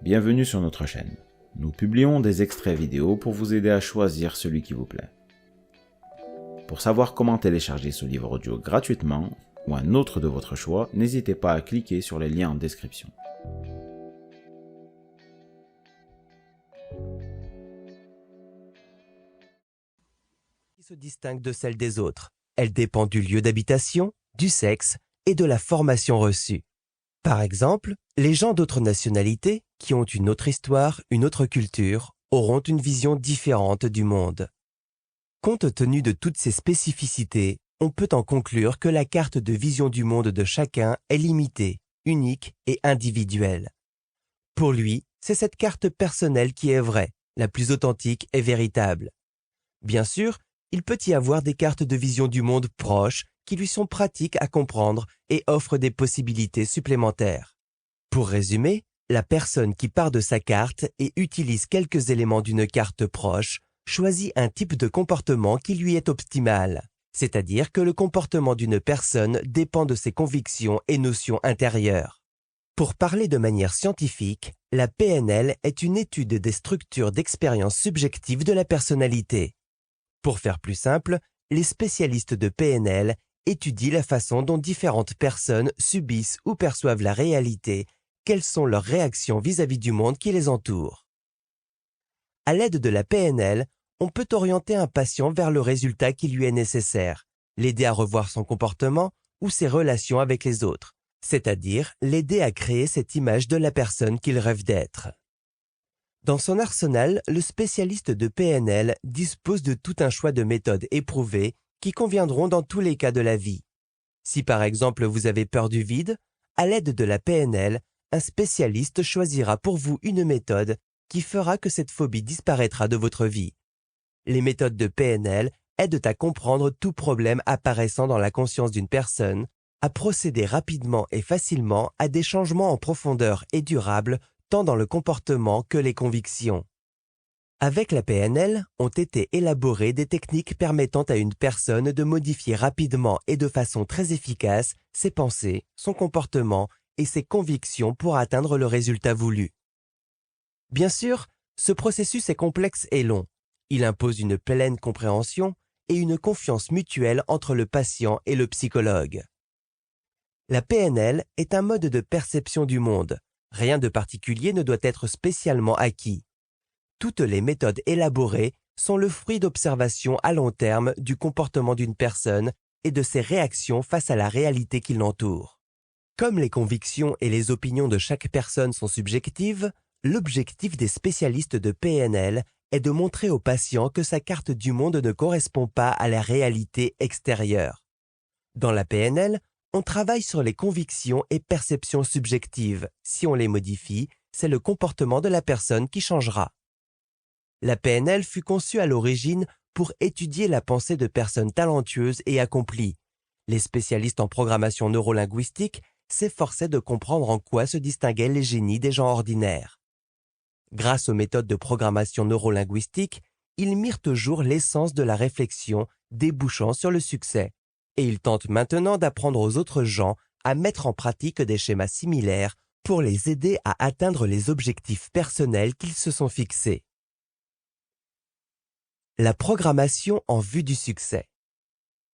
Bienvenue sur notre chaîne. Nous publions des extraits vidéo pour vous aider à choisir celui qui vous plaît. Pour savoir comment télécharger ce livre audio gratuitement ou un autre de votre choix, n'hésitez pas à cliquer sur les liens en description. Qui se distingue de celle des autres. Elle dépend du lieu d'habitation, du sexe et de la formation reçue. Par exemple, les gens d'autres nationalités, qui ont une autre histoire, une autre culture, auront une vision différente du monde. Compte tenu de toutes ces spécificités, on peut en conclure que la carte de vision du monde de chacun est limitée, unique et individuelle. Pour lui, c'est cette carte personnelle qui est vraie, la plus authentique et véritable. Bien sûr, il peut y avoir des cartes de vision du monde proches qui lui sont pratiques à comprendre et offrent des possibilités supplémentaires. Pour résumer, la personne qui part de sa carte et utilise quelques éléments d'une carte proche choisit un type de comportement qui lui est optimal, c'est-à-dire que le comportement d'une personne dépend de ses convictions et notions intérieures. Pour parler de manière scientifique, la PNL est une étude des structures d'expérience subjective de la personnalité. Pour faire plus simple, les spécialistes de PNL étudient la façon dont différentes personnes subissent ou perçoivent la réalité, quelles sont leurs réactions vis-à-vis du monde qui les entoure. À l'aide de la PNL, on peut orienter un patient vers le résultat qui lui est nécessaire, l'aider à revoir son comportement ou ses relations avec les autres, c'est-à-dire l'aider à créer cette image de la personne qu'il rêve d'être. Dans son arsenal, le spécialiste de PNL dispose de tout un choix de méthodes éprouvées qui conviendront dans tous les cas de la vie. Si par exemple vous avez peur du vide, à l'aide de la PNL, un spécialiste choisira pour vous une méthode qui fera que cette phobie disparaîtra de votre vie. Les méthodes de PNL aident à comprendre tout problème apparaissant dans la conscience d'une personne, à procéder rapidement et facilement à des changements en profondeur et durables tant dans le comportement que les convictions. Avec la PNL, ont été élaborées des techniques permettant à une personne de modifier rapidement et de façon très efficace ses pensées, son comportement et ses convictions pour atteindre le résultat voulu. Bien sûr, ce processus est complexe et long. Il impose une pleine compréhension et une confiance mutuelle entre le patient et le psychologue. La PNL est un mode de perception du monde. Rien de particulier ne doit être spécialement acquis. Toutes les méthodes élaborées sont le fruit d'observations à long terme du comportement d'une personne et de ses réactions face à la réalité qui l'entoure. Comme les convictions et les opinions de chaque personne sont subjectives, l'objectif des spécialistes de PNL est de montrer au patient que sa carte du monde ne correspond pas à la réalité extérieure. Dans la PNL, on travaille sur les convictions et perceptions subjectives. Si on les modifie, c'est le comportement de la personne qui changera. La PNL fut conçue à l'origine pour étudier la pensée de personnes talentueuses et accomplies. Les spécialistes en programmation neurolinguistique s'efforçaient de comprendre en quoi se distinguaient les génies des gens ordinaires. Grâce aux méthodes de programmation neurolinguistique, ils mirent au jour l'essence de la réflexion débouchant sur le succès. Et ils tentent maintenant d'apprendre aux autres gens à mettre en pratique des schémas similaires pour les aider à atteindre les objectifs personnels qu'ils se sont fixés. La programmation en vue du succès.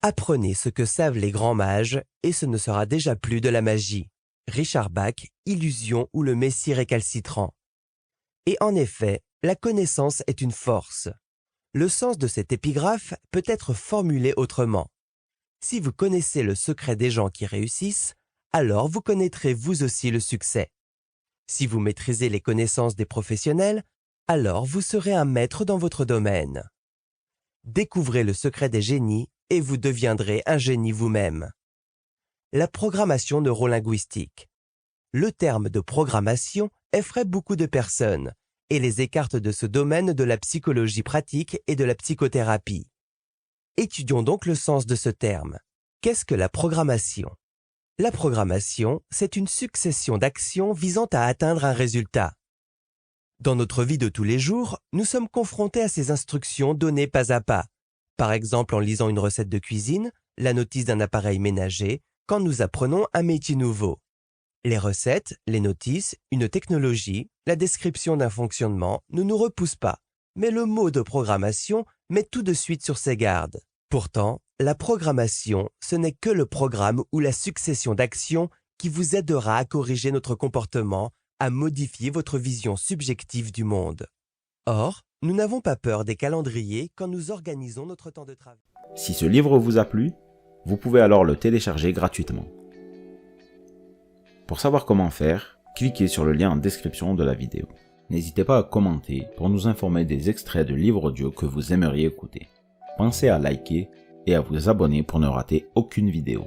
Apprenez ce que savent les grands mages et ce ne sera déjà plus de la magie. Richard Bach, Illusion ou le Messie récalcitrant. Et en effet, la connaissance est une force. Le sens de cette épigraphe peut être formulé autrement. Si vous connaissez le secret des gens qui réussissent, alors vous connaîtrez vous aussi le succès. Si vous maîtrisez les connaissances des professionnels, alors vous serez un maître dans votre domaine. Découvrez le secret des génies et vous deviendrez un génie vous-même. La programmation neurolinguistique. Le terme de programmation effraie beaucoup de personnes et les écarte de ce domaine de la psychologie pratique et de la psychothérapie. Étudions donc le sens de ce terme. Qu'est-ce que la programmation ? La programmation, c'est une succession d'actions visant à atteindre un résultat. Dans notre vie de tous les jours, nous sommes confrontés à ces instructions données pas à pas. Par exemple en lisant une recette de cuisine, la notice d'un appareil ménager, quand nous apprenons un métier nouveau. Les recettes, les notices, une technologie, la description d'un fonctionnement ne nous repoussent pas. Mais le mot de programmation met tout de suite sur ses gardes. Pourtant, la programmation, ce n'est que le programme ou la succession d'actions qui vous aidera à corriger notre comportement, à modifier votre vision subjective du monde. Or, nous n'avons pas peur des calendriers quand nous organisons notre temps de travail. Si ce livre vous a plu, vous pouvez alors le télécharger gratuitement. Pour savoir comment faire, cliquez sur le lien en description de la vidéo. N'hésitez pas à commenter pour nous informer des extraits de livres audio que vous aimeriez écouter. Pensez à liker et à vous abonner pour ne rater aucune vidéo.